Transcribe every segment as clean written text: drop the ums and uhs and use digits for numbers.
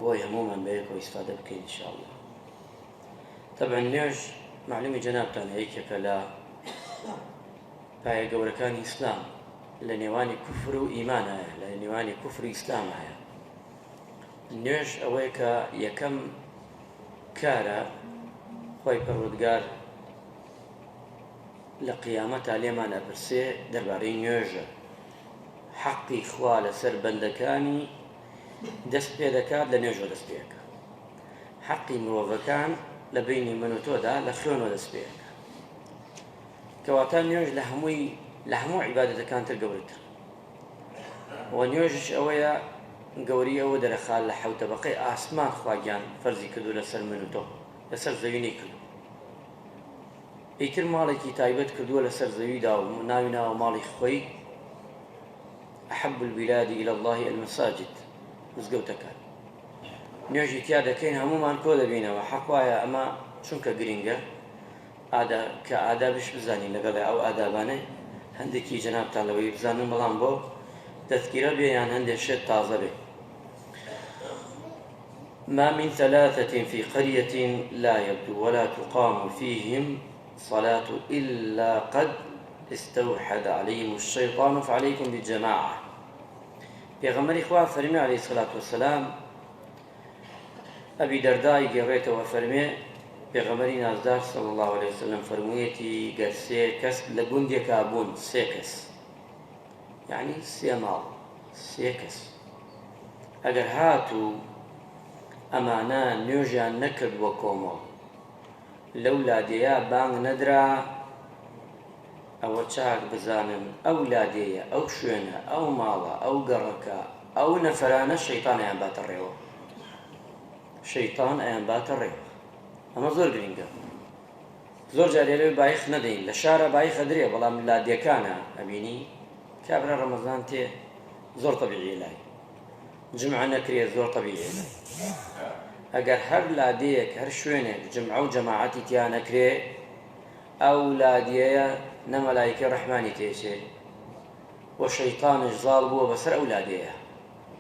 بۆی هەموومان بەیەکەوە ئیستفادە بکەین ئینشاءالله. طبعا نوێژ معلومی جەنابتان یەکێکە لە پایە گەورەکانی ئیسلام، لە نێوانی کوفر و ئیمان هەیە، لە نێوانی کوفر و ئیسلام هەیە. نوێژ ئەوەیە کە یەکەم کارە خۆی پەروەردگار لە قیامەتا لێمان ئەپرسێ دەربارەی نوێژە. حەقی خوا لەسەر بەندەکانی دەست پێ دەکات لە نوێژەوە دەست پێەکە، حەقی مرۆڤەکان لە بینی من و تۆدا لە خوێنەوە دەست پێەکە. کەواتە نوێژ لە هەموو عیبادەتەکان تر گەورەتر. و نوێژش ئەوەیە گەوری ئەوە دەرەخات لە حەوت تەبەقەی ئاسمان خواگیان فەرزی کردو لەسەر من و تۆ، لەسەر زەوی کردو. ئیتر ماڵێکی تایبەت کردووە لەسەر زەویدا و ناوی ناوە ماڵی خۆی، أحب البلاد إلى الله المساجد، مزگەوتەکان. نوێژی تیا دەکەین هەمومان کۆ دەبینەوە. حەق وایە ئەمە چونکە گرینگە کە ئادابش بزانین لەگەڵ ئەو ئادابانەی هەندێکی جەنابتان لەوەی بزانن، بەڵام بۆ تذکیرە بێ یان هەندێک شێت تازە بێ. ما من ثلاثة في قرية لا يبدو ولا تقام فيهم صلاة إلا قد استوحد عليهم الشيطان فعليكم بالجماعة. پێغەمبەری خوا فەرمی عليه الصلاة والسلام، ئەبی دەردای گێڕێتەوە فەرمێ پێغەمبەری نازدار صلی الله عليه وسلم فەرموویەتی گەر سێ کەس لە گوندێکا بوون، سێ کەس یعنی سێ ماڵ، سێ کەس ئەگەر هاتوو ئەمانە نوێژیان نەکردووە کۆمەڵ، لەو لادێیە بانگ نەدرا، ئەوە چاک بزانن ئەو لادێیە، ئەو شوێنە، ئەو ماڵە، ئەو گەڕەکە، ئەو نەفەرانە شەیتان ئەیان باتە ڕێوە، شەیتان ئەیان باتە ڕێوە. ئەمە زۆر گرنگە. زۆر جار لێرە بایخ نەدەین، لە شارە بایخە درێ، بەڵام لادێکانە ئەبینی کابرا ڕەمەزان تێ زۆر تەبیعیە لای، جمعە نەکرێ زۆر تەبیعیە لای. ئەگەر هەر لادەیەک هەر شوێنێک جمعە و جەماعەتی تیا نەکرێ، ئەو لادێیە نە مەلایکەی ڕەحمانی تێچێ و شەیتانش زاڵ بووە بەسەر ئەو لادێیە.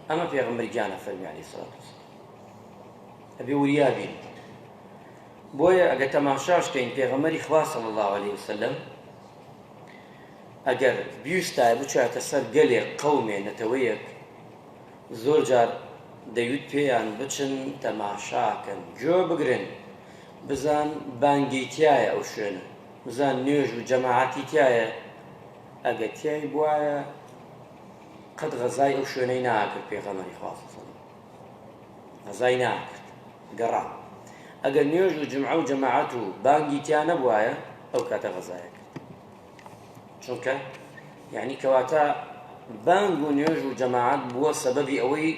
ئەمە پێغەمبەر گیانە فەرمی عەلەیهی سەڵاتو وەسەلام. ئەبێ وریابین. بۆیە ئەگەر تەماشاشکەین پێغەمبەری خوا صلی الله عليه وسلم ئەگەر بیویستایە بچواتە سەر گەلێک قەومێ نەتەوەیەک، زۆر جار دەیوت پێیان بچن تەماشاکەن، گوێ بگرن، بزان بانگی تایە ئەو شوێنە، بزان نوێژ و جەماعەتی تایە. ئەگەر تیای بوایە قەت غەزای ئەو شوێنەی ناکرد پێغەمبەری خوا صلی الله عليه وسلم، غەزای ناکرد، گەڕا. ئەگەر نوێژ و جمعە و جەماعەت و بانگی تیا نەبوایە، ئەو کاتە غەزایە کرد. چونکە یعنی کەواتە بانگ و نوێژ و جەماعەت بووە سەبەبی ئەوەی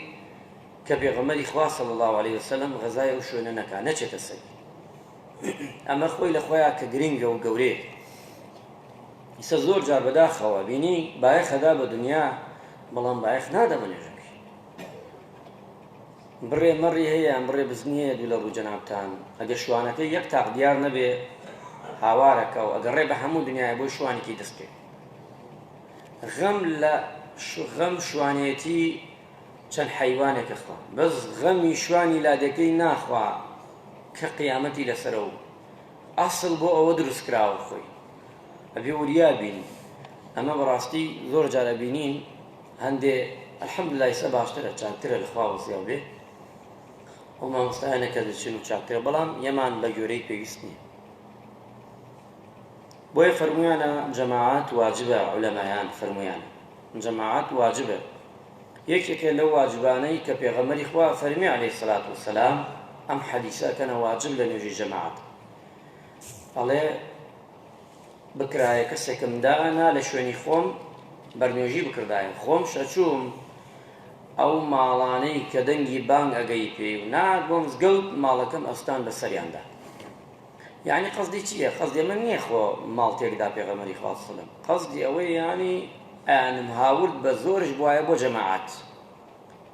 کە پێغەمبەری خوا صلی الله عليه وسلم غەزای ئەو شوێنە نەکا، نەچێتە سەر. ئەمە خۆی لە خۆیان کە گرنگە و گەورەیە. ئیسا زۆر جار بەداخەوە بینی بایەخەدا بە دنیا، بەڵام بایەخ نادا بە نوێژەکەی. بڕێ مەڕی هەیە، بڕێ بزنیە دوو لە ڕوو جەنابتان. ئەگەر شوانەکەی یەک تاق دیار نەبێ هاوارەکە و ئەگەڕێ بە هەموو دنیای بۆی شوانێکی دەست پێ. غەم شوانێتی چەند حەیوانێکە خوا، بەس غەمی شوانی لادەکەی ناخوا کە قیامەتی لەسەرە و ئەسڵ بۆ ئەوە دروست کراوە خۆی. ئەبێ وریابین. ئەمە بەڕاستی زۆر جارە بینین هەندێ ئەلحەمدولیلا ئێستا باشترە، چاکترە لە خوا وەزیا بێ، ئەو مامۆستایانە دەچین و چاکترە، بەڵام یەمان بە گوێرەی پێویست نییە. بۆیە فەرموویانە جەماعەت واجبە، عولەمایان فەرموویانە جەماعەت واجبە. یەکێکە لەو واجبانەی کە پێغەمبەری خوا فەرمی عەلەیهی سەڵات وەسەلام ئەم حەدیسەکەنە واجب لە نوێژی جەماعەت. ئەڵێ بکرایە کەسێکم دانا لە شوێنی خۆم بەرنوێژی بکردایە، خۆم شەچووم ئەو ماڵانەی کە دەنگی بانگ ئەگەی پێی و ناگۆم زگەوت ماڵەکەم ئەستان بەسەریاندا. یعنی قەزدی چییە؟ قەزدی من نییە خۆ ماڵ تێکدا پێغەمبەری خوا صلی الله علیه وسلم، قەزدی ئەوەی یعنی ئەیانم هاورد بە زۆرش بوایە بۆ جەماعەت،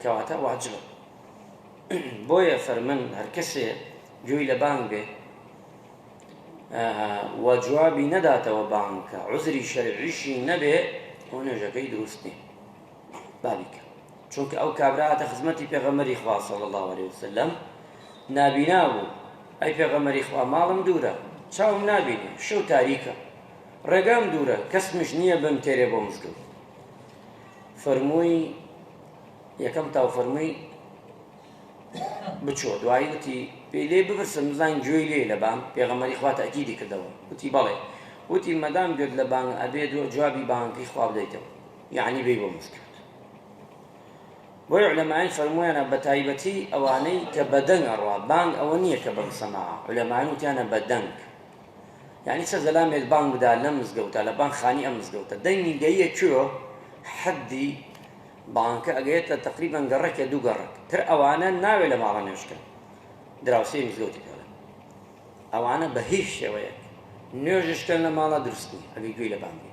کەواتە واجبە. بۆیە فەرمن هەر کەسێ گوێی لە بانگ بێ و جوابی نەداتەوە بانگکە، عوزری شەرعیشی نەبێ، ئەو نوێژەکەی دروست نییە، بابیکە. چونکە ئەو کابراهاتە خزمەتی پێغەمبەری خوا صلی الله علیه وسلم نابینا بوو ئەی پێغەمبەری خوا ماڵم دوورە چاوم نابینی شەو تاریکە ڕێگام دوورە کەسمش نییە بم تێرێ بۆ مزگەوت فەرمووی یەکەم تاو فەرمووی بچۆ دوایی وتی پێی لێ بپرسم بزانین گوێی لێ لە بانگ پێغەمبەری خوا تەئکیدی کردەوە وتی بەڵێ وتی مەدام گوێت لە بانگ ئەبێ جوابی بانگەکەی خوا بدەیتەوە یعنی بێی بۆ مزگەوت بۆی عولەمایان فەرموویانە بە تایبەتی ئەوانەی کە بەدەنگ ئەڕوا بانگ ئەوە نییە کە بەم سەماعە عولەمایان وتیانە بەدەنگ یعنی چە زەلامێت بانگ بدا لە مزگەوتە لە بانگ خانی ئەم مزگەوتە دەنگی گەیە کوێ حەدی بانکە ئەگەیێتە تەقریبەن گەڕەکێ دوو گەڕەک تر ئەوانە ناوێت لە ماڵە نوێژکەن دراوسەی مزگەوتی پێڵێن ئەوانە بە هیچ شێوەیەک نوێژشکەن لە ماڵە دروستنی ئەگەی گوێی لە بانگی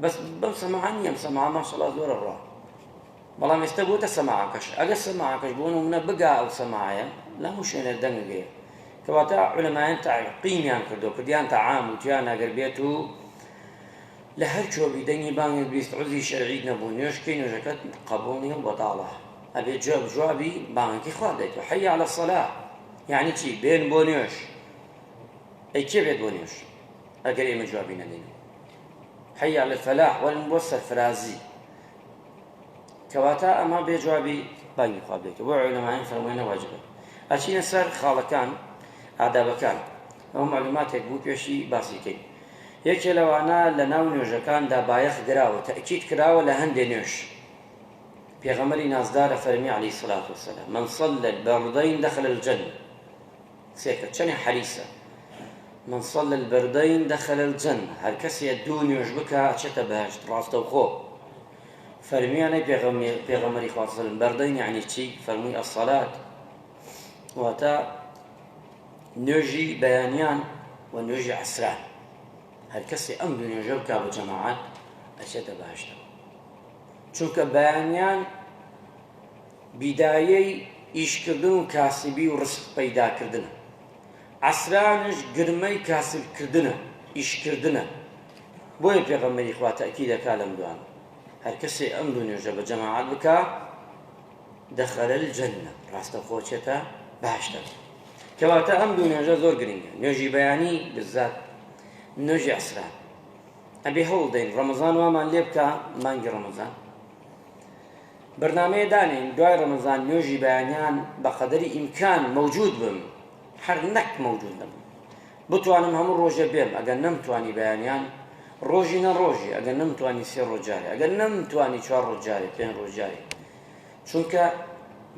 بەس بەم سەماعە نییە ئەم سەماعە ماشەڵڵا زۆرە ڕوا بەڵام ئێستا بۆتە سەماعەکەش ئەگەر سەماعەکەش بۆ نمونە بگا ئەو سەماعەیە لە هەموو شوێنێک دەنگەگەیە کەواتە عولەمایان تعقیمیان کردو کردیان تەعام وتیان ئەگەر بێت و لە هەر چۆبی دەنگی بانگی بیست عوزی شەرعی نەبوو نوێژکەی نوێژەکەت قبوڵ نییە و بەتاڵە ئەبێت جوابی بانگەکەی خوا بدەیت و حەی عەلە السەلاة یعنی چی بێن بۆ نوێژ ئەی کێ بێت بۆ نوێژ ئەگەر ئێمە جوابی نەدەین حەی عەلە الفەلاح وەرن بۆ سەرفرازی کەواتە ئەمە بێ جوابی بانگی خوا بدەیتەوە بۆ عولەمایان فەرموویانە واجبە ئەچینە سەر خاڵەکان ئادابەکان ئەو معلوماتێک بوو پێشی باسیکەین یەکێ لەوانە لە ناو نوێژەکاندا بایەخ گراوە تەئکید کراوە لە هەندێ نوێژ پێغەمبەری نازدارە فەرمی عەلەیهی سەڵات وەسەلام من صلى البردين دخل الجنة سێکە چەنێ حەریسە من صلى البردين دخل الجنة هەر کەسێ دوو نوێژ بکە ئەچێتە بەهەشت ڕاستەوخۆ فەرمیانەی پێغەمبەری خوا صلی الله علیه وسلم بەردەین یعنی چی فەرمووی الصەلات واتە نوێژی بەیانیان و نوێژی عەسران هەر کەسێ ئەم دوو نوێژە بکا بە جەماعەت ئەچێتە بەهەشتەوە چونکە بەیانیان بیدایەی ئیشکردن و کاسبی و ڕزق پەیداکردنە عەسرانش گرمەی کاسبکردنە ئیشکردنە بۆیە پێغەمبەری خوا تەئکید دەکا لەم دوانە هەر کەسێ ئەم دوو نوێژە بە جەماعەت بکا دەخەل الجەنە ڕاستەوخۆ چێتە بەهەشتەوە کەواتە ئەم دوو نوێژە زۆر گرنگە نوێژی بەیانی بزات نوێژی عەسران ئەبێ هەوڵدەین ڕەمەزان وامان لێ بکە مانگی ڕەمەزان بەرنامەیە دانین دوای ڕەمەزان نوێژی بەیانیان بە قەدەری ئیمکان مەوجود بم هەر نەک مەوجود نەبم بتوانم هەموو ڕۆژە بێم ئەگەر نەمتوانی بەیانیان ڕۆژی نە ڕۆژی ئەگەر نەمتوانی سێ ڕۆژ جارێ ئەگەر نەمتوانی چوار ڕۆژ جارێ پێنج ڕۆژ جارێ چونکە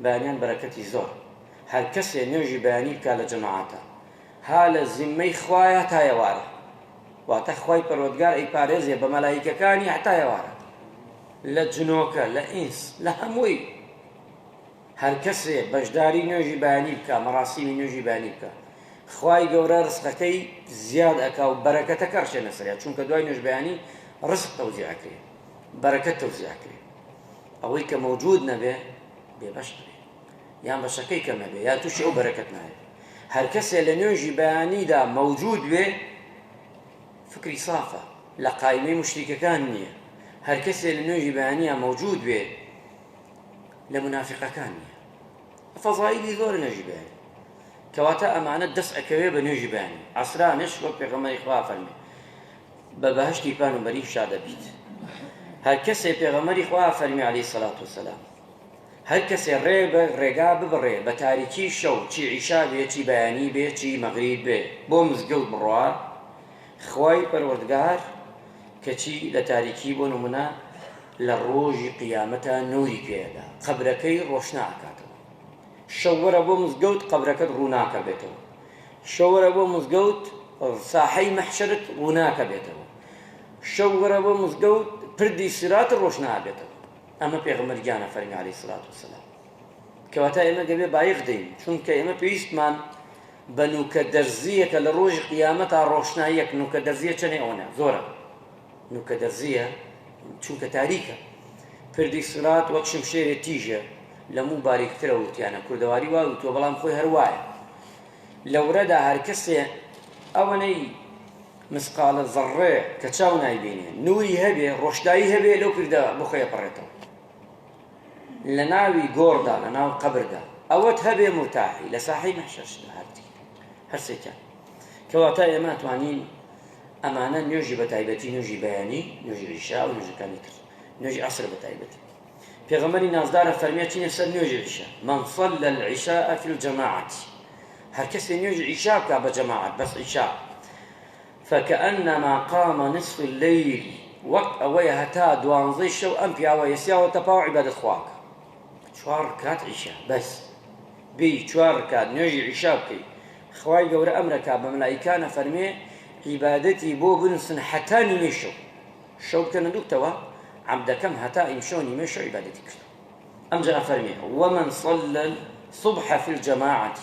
بەیانیان بەرەکەتی زۆر هەر کەسێ نوێژی بەیانی بکا لە جەماعەتە ها لە زیممەی خوایە تا ئێوارە واتە خوای پەروەردگار ئەیپارێزێ بە مەلایکەکانی هەتا ئێوارە لە جنۆکە لە ئینس لە هەمووی هەر کەسێ بەشداری نوێژی بەیانی بکە مەراسیمی نوێژی بەیانی بکە خوای گەورە ڕزقەکەی زیاد ئەکا و بەرەکەتەکە ڕشێنە سەریان چونکە دوای نوێژ بەیانی ڕزق تەوزیعەکرێ بەرەکەت تەوزیعەکرێ ئەوەی کە مەوجود نەبێ بێبەش بێ یان بەشەکەی کەمە بێ یا تووشی ئەو بەرەکەت نایێت هەر کەسێ لە نوێژی بەیانیدا مەوجود بێ فکری سافە لە قایمەی مشریکەکان نییە هەر کەسێ لە نوێژی بەیانیە مەوجود بێ لە منافقەکان نییە فەزایلی زۆر نوێژی بەیانی کەواتە ئەمانە دەست ئەکەوێ بە نوێژی بەیانی عەسرانش وەک پێغەمبەری خوا فەرمێ بە بەهەشتی پان و بەریف شا دەبیت هەر کەسێ پێغەمبەری خوا فەرمی عەلەیهی سەڵات وەسەلام هەر کەسێ ڕێگا ببڕێ بە تاریکی شەو چی عیشا بێ چی بەیانی بێ چی مەغریب بێ بۆ مزگەوت بڕوا خوای پەروەردگار کەچی لە تاریکی بۆ نمونە لە ڕۆژی قیامەتە نوری پێدا قەبرەکەی ڕۆشنا ئەکاتەوە شەو وەرە بۆ مزگەوت قەبرەکەت ڕووناکە بێتەوە شەو وەرە بۆ مزگەوت ساحەی مەحشەرت ڕووناکە بێتەوە شەو وەرە بۆ مزگەوت پردی سرات ڕۆشنا بێتەوە ئەمە پێغەمبەرگیانە فەرمی عەلەیهی سەڵات وەسەلام کەواتە ئێمە دەبێ بایەخ دەین چونکە ئێمە پێویستمان بە نوکە دەرزیەکە لە ڕۆژی قیامەتا ڕۆشناییەک نوکە دەرزیە چەنێ ئەوەنە زۆرە نوکە دەرزیە چونکە تاریکە پردی سرات وەک شمشێرێ تیژە لەموو باریکترە وتیانە کوردەواری وا وتووە بەڵام خۆی هەروایە لەورەدا هەر کەسێ ئەوەنەی مسقالە زەڕێ کە چاو نایبینێ نوری هەبێ ڕۆشنایی هەبێ لەو پردە بخۆیە پەڕێتەوە لە ناوی گۆڕدا لە ناو قەبردا ئەوەت هەبێ مرتاحی لە ساحەی مەحشەردا هەرسێکیان کەواتە ئێمە توانین ئەمانە نوێژی بە تایبەتی نوێژی بەیانی نوێژی عیشا و نوێژەکانی کرد نوێژی عەسر بە تایبەتی پێغەمبەری نازدارە فەرمیێ چینە سەر نوێژی عیشا من صلى العشاء في الجماعة هەر کەسێ نوێژی عیشا بکا بە جەماعەت بەس عیشا فكأنما قام نصف الليل وەک ئەوەیە هەتا دوانزەی شەو ئەم پیاوە یەسیاوەتە پاو عیبادەت خواکە 4 ڕکات عیشا بەس بی 4 ڕکات نوێژی عیشا بکەی خوای گەورە ئەمرەکا بە مەلایکانە فەرمێ عیبادەتی بۆ بنووسن حەتا نیمەی شەو بکەنە دووتەوە عەبدەکەم هەتا ئیمشەو نیمەی شەو عیبادەتی کرد ئەمجا فەرمێ ومن صلى الصبح في الجماعة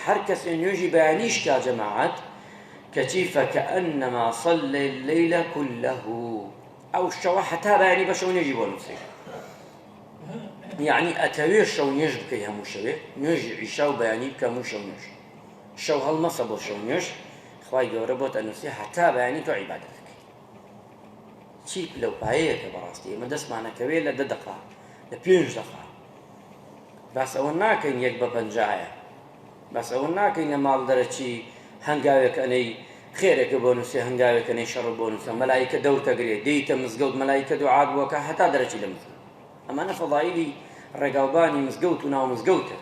هەر کەسێ نوێژی بەیانیش کا جەماعەت کەچی فكأنما صلى الليل كله ئەو شەوە هەتا بەیانی بە شەو نوێژی بۆ نووسێ یعنی ئەتەوێ شەو نوێژ بکەی هەموو شەوێ نوێژی عیشا و بەیانی بکە هەموو شەو نوێژ شەو هەڵمەسە بۆ شەو نوێژ خوای گەورە بۆتە نووسێ هەتا بەیانی تۆ عیبادەت دەکەی چی لەو پایەیەکە بەڕاستی ئێمە دەستمانەکەوێ لە 10 دقا لە 5 دقا باس ئەوە ناکەین 1 بە 50 باس ئەوە ناکەین لە ماڵ دەرەچی هەنگاوێک ئەنەی خێرێکە بۆ نووسێ هەنگاوێکەنەی شەڕ بۆ نووسە مەلایکە دەورتەگرێ دەیتە مزگەوت مەلایکە دوعات بووەکە هەتا دەرەچی لە مزگەوت ئەمانە فەضایلی ڕێگاوبانی مزگەوت و ناو مزگەوتە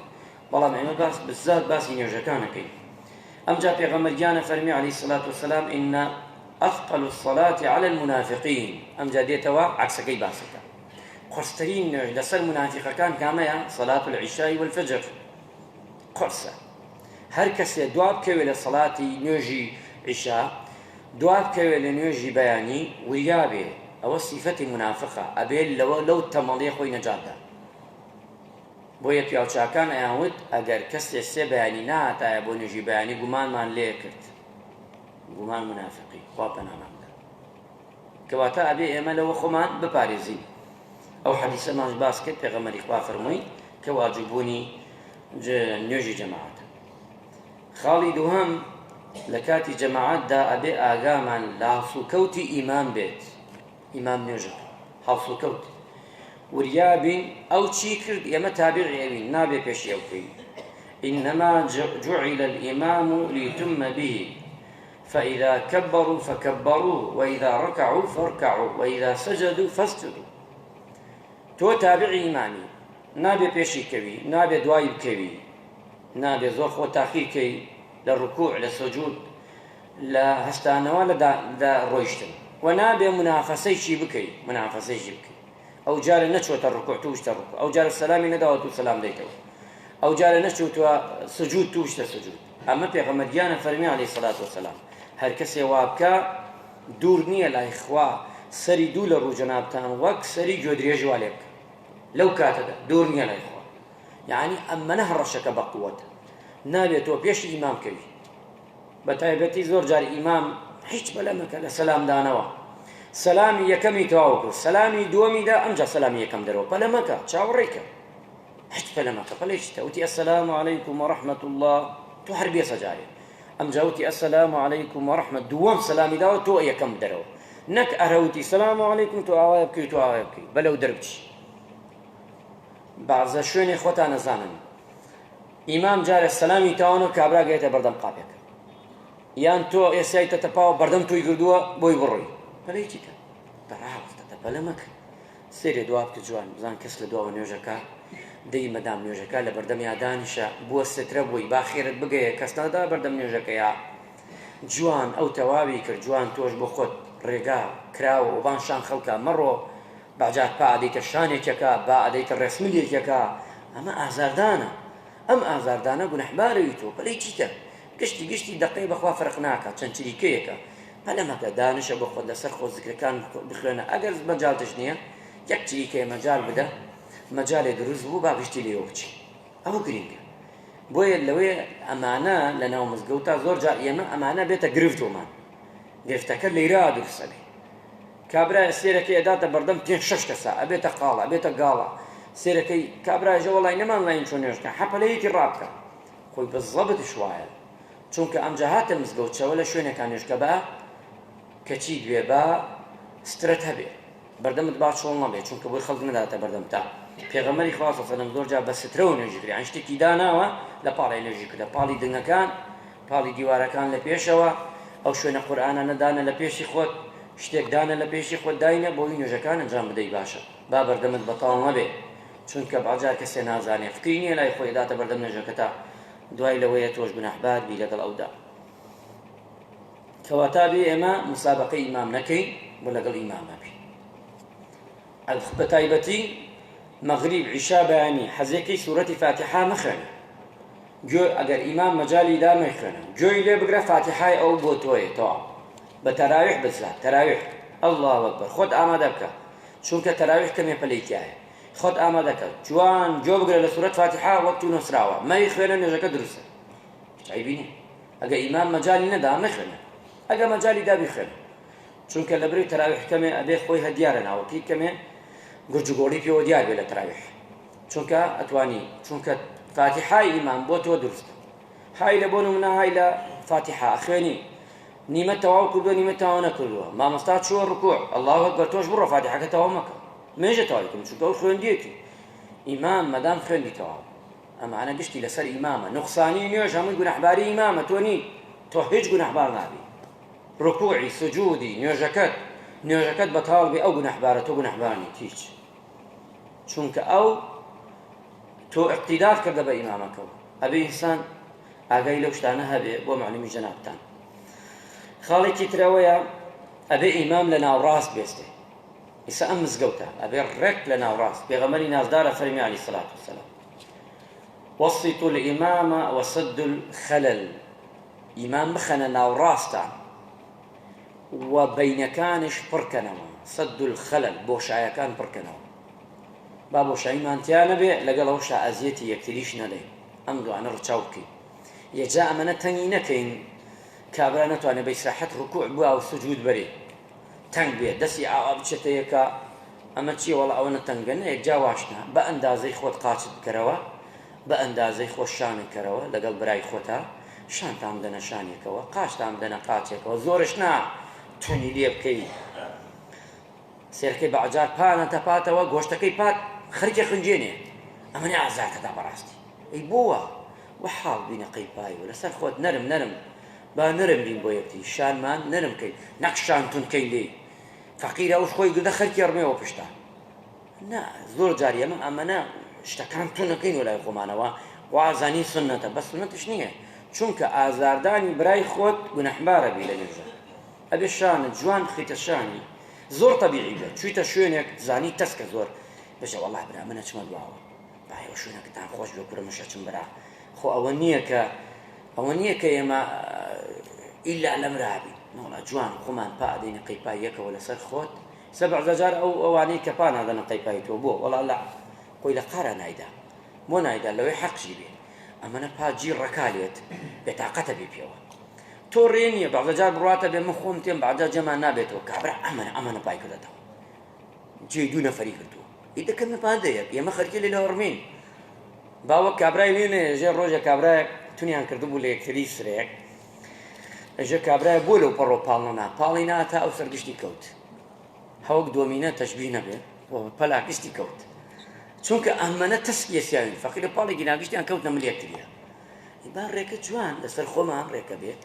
بەڵام ئێمە بزات باسی نوێژەکانەکەین ئەمجا پێغەمبەرگیانە فەرمی عەلەیهی السەلاة والسەلام إن أثقل الصلاة على المنافقين ئەمجا دێتەوە عەکسەکەی باسەکە قورسترین نوێژ لەسەر منافقەکان کامەیە صلاة العشاء والفجر قورسە هەر کەسێ دوا بکەوێ لە سەڵاتی نوێژی عیشا دوا بکەوێ لە نوێژی بەیانی وریابێ ئەوە سیفەتی منافقە ئەبێ لەو تەمەڵیە خۆی نەجاتدا بۆیە پیاوچاکان ئەیانوت ئەگەر کەسێ سێ بەیانی نهاتایە بۆ نوێژی بەیانی گومانمان لێ کرد گومان منافقی خوا پەنامان بدە کەواتە ئەبێ ئێمە لەوە خۆمان بپارێزین ئەو حەدیسەمانش باس کرد پێغەمبەری خوا فەرمووی کە واجببوونی نوێژی جەماعەتە خاڵی دووهەم لە کاتی جەماعەتدا ئەبێ ئاگامان لە هەڵسوکەوتی ئیمام بێت ئیمام نوێژە هەڵسوکەوت وریابین ئەو چی کرد ئێمە تابعی ئەوین نابێ پێشی ئەو بکەین إنما جعل الإمام ليتم به فإذا كبروا فكبروا وإذا ركعوا فاركعوا وإذا سجدوا فاسجدوا تۆ تابعی ئیمامی نابێ پێشی کەوی نابێ دوای بکەوی نابێ زۆر خۆ تاخیرکەی لە ڕکوع لە سوجود لە هەستانەوە لە ڕۆیشتن و نابێ منافەسەیشی بکەی ئەو جارە نەچۆتە ڕکوع توشتە ڕکوع ئەو جارە سەلامی نەداوە تو سەلام دەیتەوە ئەو جارە نەچوتوە سجود توشتە سجود ئەمە پێغەمبەرگیانە فەرمی عەلەیهی السەلاة والسەلام هەر کەسێ وا بکە دوور نییە لای خوا سەری دوو لە ڕوو جەنابتان وەک سەری گوێدرێژ وا لێ بکە لەو کاتەدا دوور نییە لای خوا یعنی ئەمەنە هەڕەشەکە بە قووەتە نابێت تۆ پێشی ئیمام کەوی بە تایبەتی زۆر جار ئیمام هیچ بەلەمەکە لە سەلامدانەوە سەلامی یەکەمی تەواو کرد سەلامی دووەمیدا ئەمجا سەلامی یەکەم دەرەوە پەلەمەکە چاوەڕێکە هیچ پەلەمەکە پەلەی چتە وتی ئەسەلامو عەلەیکوم وەڕەحمەت الله تۆ هەر بێ سەجارێ ئەمجا وتی ئەسەلامو عەلەیکوم وەڕەحمەت دووەم سەلامی داوە تۆ یەکەم دەرەوە نەک ئەرەوتی سەلامو عەلەیکوم تۆ ئاوایە بکەی تۆ ئاوایە بکەی بەلەو دەربچی بەعزە شوێنی خۆتان نەزانن ئیمام جارە سەلامی تاوانەوە کابرا گەیەتە بەردەم قاپێک یان تۆ ئێسایتە تەپاوە بەردەم توی گردووە بۆی بڕۆی پەلەی چیکە بەڕاوەستە پەلەمەکە سێرێ دوا بکە جوان بزان کەس لە دواوە نوێژەکە دەی مەدام نوێژەکە لە بەردەمیا دانیشە بووە سترە بووی با خێرت بگەیە کەس نەدا بەردەم نوێژەکەیە جوان ئەو تەواوی کرد جوان تۆش بۆ خۆت ڕێگا کراوە و بانشان خەڵکە مەڕۆ باجات با ئەدەیتە شانێکەکە با ئەدەیتە ڕێسملێکەکە ئەمە ئازاردانە ئەم ئازاردانە گونەحبارەوی تۆ پەلەی چیتە گشتی دقەی بەخوا فەرق ناکات چەند چریکەیەکە پەلەمەکە دانشە بۆ خۆت لەسەر خۆ زیکرەکان بخوێنە ئەگەر مەجاڵتش نییە یەک چریکەیە مەجال بدە مەجالێ دروست بوو با گشتی لێوە بچی ئەوە گرینگە بۆیە لەوەیە ئەمانە لە ناو مزگەوتا زۆر جار ئێمە ئەمانە بێتە گرفتۆمان گرفتەکە لەیرا دروستە بێ کابرایە سێرەکەی ئەداتە بەردەم 5-6 کەسە ئەبێتە قاڵە ئەبێتە گاڵە سێرەکەی کابرایژە وەڵای نەمان لاین چۆن نوێژکە حەپەلەیەکی ڕابکە خۆی بەزەبتش وایە چونکە ئەمجا هاتە مزگەوتچەوە لە شوێنێکان نوێژکە بە کەچی دوێ بە سترەت هەبێ بەردەمت با چۆڵ نەبێ چونکە بۆی خەڵک نەداتە بەردەمتا پێغەمبەری خوا صلی الله علیه و سلم زۆر جار بە سترە و نوێژی کرد، یعنی شتێکی داناوە لە پاڵی نوێژی کردە، پاڵی دنگەکان، پاڵی دیوارەکان لە پێشەوە، ئەو شوێنە قورئانە دانە لە پێشی خۆت، شتێک دانە لە پێشی خۆت داینە بۆی نوێژەکان ئەنجام بدەی باشە، با بەردەمت بەتاڵ نەبێ، چونکە بەعجار کەسێ نازانێ فکری نییە لای خۆی داتە بەردەم نوێژەکەتا، دوای لەوەیە تۆش گوناحبار بی لەگەڵ ئەودا. کەواتە بێ ئێمە مسابقەی ئیمام نەکەین بۆ لەگەڵ ئیمامە بین. بە تایبەتی مەغریب عیشا بەیانی حەزێکی سوورەتی فاتحا مەخوێنە، گوێ ئەگەر ئیمام مەجالی دا مەیخوێنە، گوێی لێ بگرە فاتحای ئەو بۆ تۆیە تەواو. بە تەراویح بزات، تەراویح الله ئەکبەر، خۆت ئامادە بکە، چونکە تەراویح کەمێ پەلەی تایە، خۆت ئامادە کە جوان گوێ بگرە لە سوورەت فاتحا وەک تو نووسراوە، مەیخوێنە نوێژەکە دروستە، عیبی نییە. ئەگەر ئیمام مەجالی نەدا مەخوێنە، ئەگەر مەجالی دا بیخوێنە، چونکە لە بەرەوەی تەراویح کەمێ ئەبێ خۆی هەدیارە ناوەکی کەمێ گرجگۆڵی پێوە دیار بێ لە تەراویح، چونکە ئەتوانی، چونکە فاتحای ئیمام بۆ تۆ دروستە، های لە بۆ نمونە های لە فاتحا خوێنی نیمە تەواو کردووە نیمە تەواو نەکردووە، مامۆستا چووە ڕکوع الله ئەکبەر، تۆش بڕۆ فاتحەکە تەواو مەکە، مێژە تەواوی کردن، چونکە ئەو خوێندیەتی ئیمام مەدام خوێندی تەواو، ئەمانە گشتی لەسەر ئیمامە، نوقسانی نوێژ هەمووی گوناحباری ئیمامە، تۆ نی، تۆ هیچ گوناحبار نابی، ڕکوعی سجودی نوێژەکەت بەتاڵ بێ، ئەو گوناحبارە، تۆ گوناحبار نیت هیچ، چونکە ئەو تۆ اقتیدار کردە بە ئیمامەکەەوە، ئەبێ ئینسان ئاگای لەو شتانە هەبێ بۆ معلومی جەنابتان. خاڵێکی ترەوەیە ئەبێ ئیمام لە ناوڕاست بێستێ، ئێستا ئەم مزگەوتە ئەبێ ڕێک لە ناوڕاست، پێغەمبەری نازدارە فەرمی عەلەیهی سەڵات وەسەلام وەسیطوا الئیمام وەسدوا الخەلەل، ئیمام بخەنە ناوڕاستان و بەینەکانش پڕکەنەوە، سەد الخەلەل بۆشایەکان پڕکەنەوە، با بۆشاییمان تیا نەبێ لەگەڵ ئەو ئەزیەتی یەکتریش نەدەین، ئەم دوانە ڕچاو بکەین، یەجا ئەمەنە تەنگی نەکەین، کابرا نەتوانێت بە ئیسراحەت ڕکوع بووە و سجود بەرێ، تەنگ بێ دەستی ئاوا بچێتە یەکە، ئەمە چی وەڵا ئەوە نەتەنگن، یەکجا واشنە، بە ئەندازەی خۆت قاچت بکەرەوە، بە ئەندازەی خۆش شانت کەرەوە لەگەڵ برای خۆتا، شانتان بدەنە شانێکەوە، قاچتان بدەنە قاچێکەوە، زۆرش نا تونی لێ بکەی، سێرکەی بەعجار پانەتە پاتەوە، گۆشتەکەی پات خەریکە خنجێنێ، ئەمەنێ ئازارکەدا بەڕاستی، ئەی بۆوە وەحاڵ بینە قەیپایەوە لەسەر خۆت نەرم با نەرم بین بۆ یەکتی، شانمان نەرم کەین، نەک شانتون کەی لێ، فەقیرە ئەوش خۆی گردە خەرکی ڕمێەوە پشتا، نا زۆر جاری ئەمەنە شتەکان تون نەکەین وەلای خۆمانەوە، وازانی سنەتە، بە سنەتش نییە، چونکە ئازاردانی برای خۆت گونەحبارە بی لە نوێژە، ئەبێ شانت جوان بخیتە شانی، زۆر طەبیعی بێت، چوویتە شوێنێک زانی تەسکە زۆر بەشە وەڵڵا برا منە چمە دواوە، باەوە شوێنەکەتان خۆش بێ کوڕە مەشە چم برا، خۆ ئەوە نییە کە ئێمە ئیلا لەم رابی، نەوەڵا جوان خۆمان پا ئەدەینە قەیپای یەکەوە لەسەر خۆت، سەبع جار ئەوانەی کە پا نادەنە قەیپای تۆ بۆ وەڵا لە خۆی لە قارە نایدا، بۆ نایدا لەوەی حەقشی بێ، ئەمەنە پاجی ڕەکالێت بێتاقەتە بێ پێوە، تۆ ڕێ نییە بەعزە جار بڕاتە بێ من خۆم تێم بەعجا جەمان نابێتەوە، کابرا ئەمەنە پای کردێتەوە، جێ دوو نەفەری کردووە، ئیدەکەم پادەیەک ئێمە خەرکی لێ لەوەڕمین، باوەک کابرای لێنێ ژێ ڕۆژە کابرایەک تونیان کردبوو لە یەکتری سرەیەک، ئەژە کابرایە بۆ لەو پەڕۆ پاڵنەنا پاڵی ناتا ئەو سەرگشتی کەوت، هەوەک دۆمینە تەشبیه نەبێت پەلاگشتی کەوت، چونکە ئەمەنە تەسکیە سیاوین فەقیر لە پاڵێکی ناگشتیان کەوتنە مل یەکتریە، با ڕێکە جوان لەسەر خۆمان ڕێکە بێت،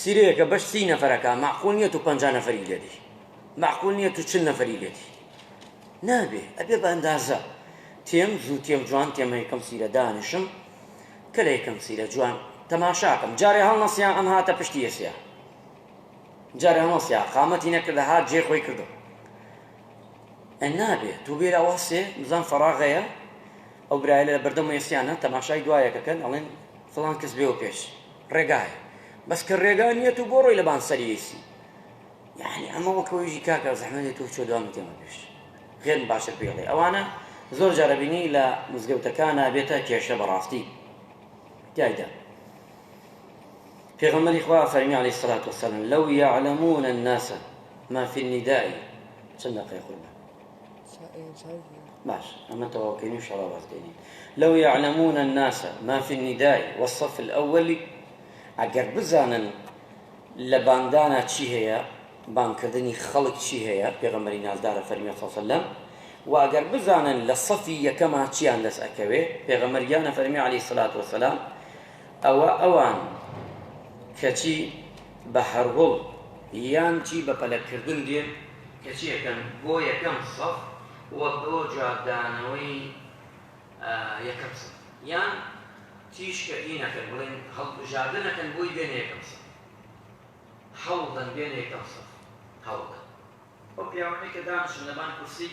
سیرەیەکە بەش 30 نەفەرەکە معقول نییە تو 50 نەفەری لێدی، معقول نییە تو 40 نەفەری لێدی، نابێ ئەبێ بە ئەندازە، تێم زوو تێم جوان تێمە یەکەم سیرە دانشم کە لە یەکەم سیرە جوان تەماشاکەم، جارێ هەڵنەسیان ئەم هاتە پشتی ئێسیا، جارێ هەڵنەسیا قامەتی نەکردە هات جێ خۆی کردو، نابێ تو بێ ئەوە سێ بزان فەراغەیە، ئەو برایە لە بەردەم ئێسیانە تەماشای دوایەکەکەن ئەڵێن فڵان کەس بێەوە پێش ڕێگایە، بەس کە ڕێگا نییە تو بۆ ڕۆی لە بانسەری ئێسی، یعنی ئەمە وەکەوەیژی کاکە زەحمەتی تۆ چۆ دوام تێمە پێش غێن باشە پێڵێ، ئەوانە زۆر جارە بینی لە مزگەوتەکانە بێتە کێشە بەڕاستی تایدا. پێغەمبەری خوا فەرمی عەلەیهی سەڵات وەسەلام لەو یەعلەمونە الناس ما في النداء چەند دەقەیە قوربان باش ئەمە تەواوکەینی و شەڕا بازدێنین، لەو یەعلەمونە الناس ما في النداء والصف الأول، ئەگەر بزانن لە بانگدانە چی هەیە، بانگکردنی خەڵک چی هەیە، پێغەمبەری نازدارە فەرمی صلی الله علیه وسلم واگەر بزانن لە سەفی یەکەما چیان دەست ئەکەوێ پێغەمبەریانە فەرمی عەلەیهی سەڵات وەسەلام ئەوان کەچی بە هەرگوڵ یان چی بە پەلەکردن دێن کەچی ئەکەن بۆ یەکەم سەف وە بۆ جادانەوەی یەکەم سەف یان تیش کە ئینەکەن بڵێن هەڵبژاردن ئەکەن بۆی بێنە یەکەم سەف هەوڵدەن بێنە یەکەم سەف هەوڵدەن ئەو پیاوانەی کە دانیشن لەبان کورسی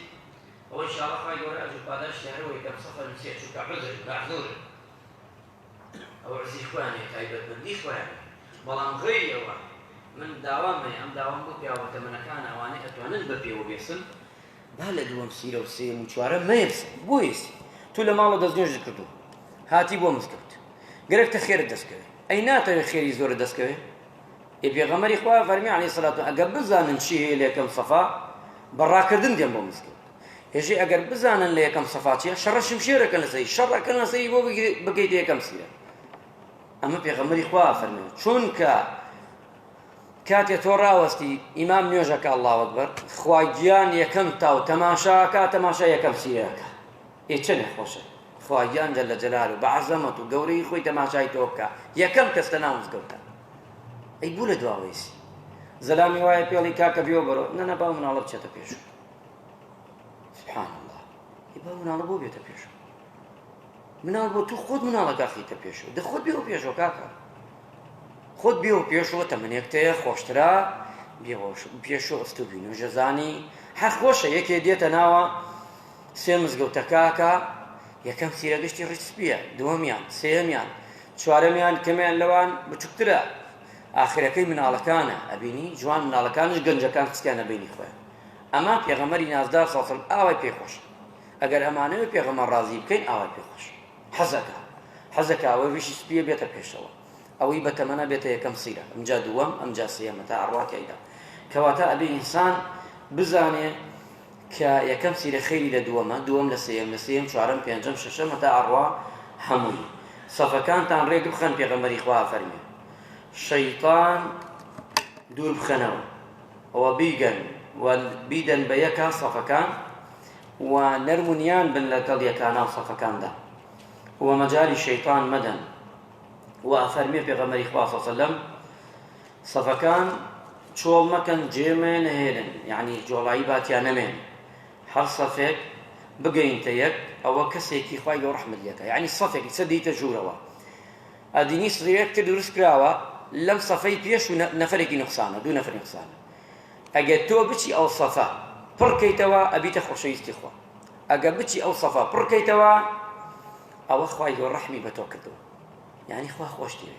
ئەوەی ئینشاءڵڵا خوای گەورە ئەجر پاداشتی هەرەوە یەکەم سەفە نووسێ چونکە عوزر معذورن ئەو عزی خۆیانێ تایبەتمەندی خۆیانێ بەڵام غەیری ئەوە من داوامێ ئەم داوام بۆ پیاوە تەمەنەکان ئەوانەی ئەتوانن بە پێوە بێسن با لە دووەم سیرە و سێم و چوارە مەیەبسن بۆ ئێسی تو لە ماڵە دەستنوێژت کردو هاتی بۆ مزگەوت گەرەکتە خێرت دەستکەوێ ئەی ناتەوێت خێری زۆرت دەستکەوێ پێغەمبەری خوا فەرمی عەلەیهی سەڵات ئەگەر بزانن چی هەیە لە یەکەم سەفا بەڕاکردن دێن بۆ مزگەوت هێژێ ئەگەر بزانن لە یەکەم سەفا چییە شەڕە شمشێرەکەن لەسەری شەڕەکەن لەسەری بۆ بگەیتە یەکەم سیرە ئەمە پێغەمبەری خوا فەرمێ چونکە کاتێ تۆ ڕاوەستی ئیمام نوێژەکە ئەڵڵاهو ئەکبەر خوای گیان یەکەم تاو تەماشاکە تەماشا یەکەم سیرەکە چ نەخۆشە خوای گیان جەلە جەلالوهو بە عەزەمەت و گەورەی خۆی تەماشای تۆ بکە یەکەم کەستە ناو مزگەوتە ئەی بوو لە دواوەیسی زەلامی وایە پێڵی کاکە بێوە بەرۆ نەنە با مناڵە بچێتە پێشوو سبحان الله با مناڵە بۆ بێتە پێشوو مناڵ بۆ تو خۆت مناڵەکە خیتە پێشوو دە خۆت بێوە پێشەوە کاکە خۆت بێوە پێشەوە تەمەنێکتەیە خۆشترا بێوە پێشەوە ئەستۆ بینوژە زانی هەر خۆشە یەکێ دێتە ناوە سێ مزگەوتە کاکە یەکەم سیرە گشتی ڕیسپیە دووەمیان سێهەمیان چوارەمیان کەمیان لەوان بچووکترە ئاخرەکەی مناڵەکانە ئەبینی جوان مناڵەکانش گەنجەکان کچکیانە بینی خۆیان ئەمە پێغەمبەری نازدار سەڵ سەڵم ئاوای پێخۆش ئەگەر ئەمانەوێت پێغەمبەر ڕازی بکەین ئاوای پێخۆش حەزەکە ئەوەی ویشی سپیە بێتە پێشەوە ئەوەی بەتەمەنە بێتە یەکەم سیرە ئەمجا دووەم ئەمجا سێمە تا ئەڕواکەیدا کەواتە ئەبێ ئینسان بزانێ کە یەکەم سیرە خەیری لە دووەمە دووەم لە سێم لە سێم چوارەم پێنجەم شەشەم هەتا ئەڕوا هەمووی سەفەکانتان ڕێک بخەن پێغەمبەری خوا فەرمێ شەیطان دوور بخەنەوە ئەوە بیگەن و بیدەن بە یەکە سەفەکان و نەرمونیان بن لەگەڵ یەکانە و سەفەکاندا و مەجای شەیطان مەدەن و ئەفەرمێ پێغەمبەری خوا سەڵ سەلەم سەفەکان چۆڵ مەکەن جێمە نەهێنن یعنی جۆڵایی باتیان نەمێن هەر سەفێک بگەینتە یەک ئەوە کەسێکی خوای گەورە ڕەحمەت لێکە یعنی سەفێکی سەدەیتە ژوورەوە ئەدینی سڕیەکتر دروست کراوە لەم سەفەی پێش و نەفەرێکی نوقسانە دوو نەفەری نوقسانە ئەگەر تۆ بچی ئەو سەفە پڕکەیتەوە ئەبیتە خۆشەویستی خوا ئەگەر بچی ئەو سەفە پڕکەیتەوە ئەوە خوای گەورە ڕەحمی بە تۆ کردووە یعنی خوا خۆش دەوێ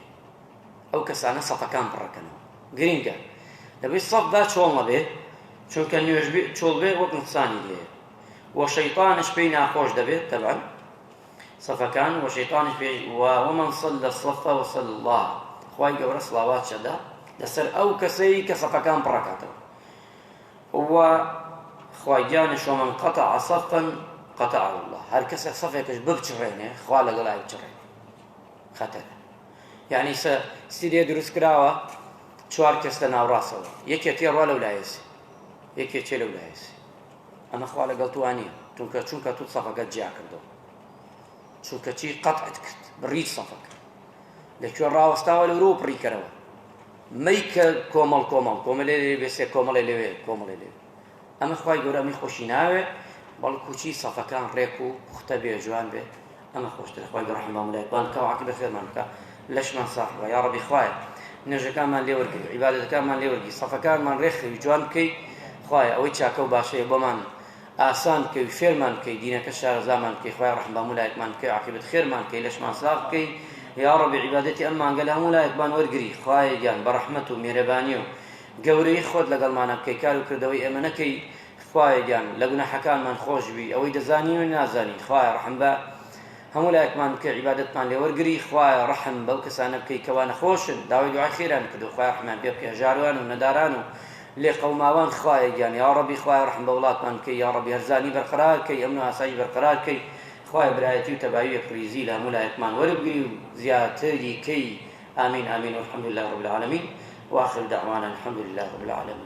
ئەو کەسانە سەفەکان پڕەکەنەوە گرینگە دەبێت سەفدا چۆڵ نەبێ چونکە نوێژ چۆڵ بێ وەک نوقسانی لێ و شەیطانش پێی ناخۆش دەبێت تەبعەن سەفەکان و شەیطانش پێی ومن صلى الصف وصلى الله خوای گەورە سڵاوات شەدا لەسەر ئەو کەسەی کە سەفەکان پڕەکاتەوە و خوای گیانش ومن قطع صفا قطعه الله هەر کەسێک سەفێکش ببچڕێنێ خوا لەگەڵای بچڕێنێ خەتەرە یعنی سیرێ دروست کراوە چوار کەس لە ناوڕاستەوە یەکێ تێڕوا لەولایەسی یەکێ چێ لەولایەسی ئەمە خوا لەگەڵ توان نییە چونکە تو سەفەکەت جیا کردەوە چونکە چی قەتعت کرد بڕیت سەفەکە لەکوێ ڕاوەستاوە لەورۆ پڕیکەرەوە مەیکە کۆمەڵێ لێ بێسێ کۆمەڵێ لەوێ کۆمەڵێ لێ ئەمە خوای گەورە ئەمی خۆشی ناوێ بەڵکو چی سەفەکان ڕێک و پوختە بێ جوان بێ ئەمە خۆشترە خوای گەورە ڕەحمەهو لایەکمان بکە و عاقبەت خێرمان بکە لەشمان ساف بکە یا ڕەبی خوایە نوێژەکانمان لێ وەرگری عیبادەتەکانمان لێ وەرگی سەفەکانمان ڕێکخەوی جوان بکەی خوایە ئەوەی چاکە و باشەیە بۆمان ئاسان بکەی فێرمان بکەی دینەکە شارەزامان بکەی خوای ڕەحمەهو لایەکمان بکەی عاقبەت خێرمان بکەی لەشمان ساف بکەی یا ڕەبی عیبادەتی ئەم مانگە لە هەموو لایەکمان وەرگری خوایە گیان بە ڕەحمەت و میهرەبانی و گەورەی خۆت لەگەڵمانە بکەی کار و کردەوەی ئێمە نەکەی خوایە گیان لە گوناحەکانمان خۆش بی ئەوەی دەزانی و نازانی خوایە ڕەحم بە هەموو لایەکمان بکە عیبادەتمان لێ وەرگری خوایە ڕەحم بەو کەسانە بکەی کەوا نەخۆشن داوای دوعای خێران کردو خوایە ڕەحمان پێ بکە هەژاروان و نەداران و لێ قەوماوان خوایە گیان یا ڕەبی خوایە ڕەحم بە وڵاتمان بکەی یا ڕەبی هەرزانی بەرقەرار بکەی ئەمن و ئاسایی بەرقەرار بکەی خوایە برایەتی و تەبایی و یەکریزی لە هەموو لایەکمان وەربگری و زیاتری کەی آمین آمین والحمد لله رب العالمين وآخر دعوانا الحمد لله رب العالمين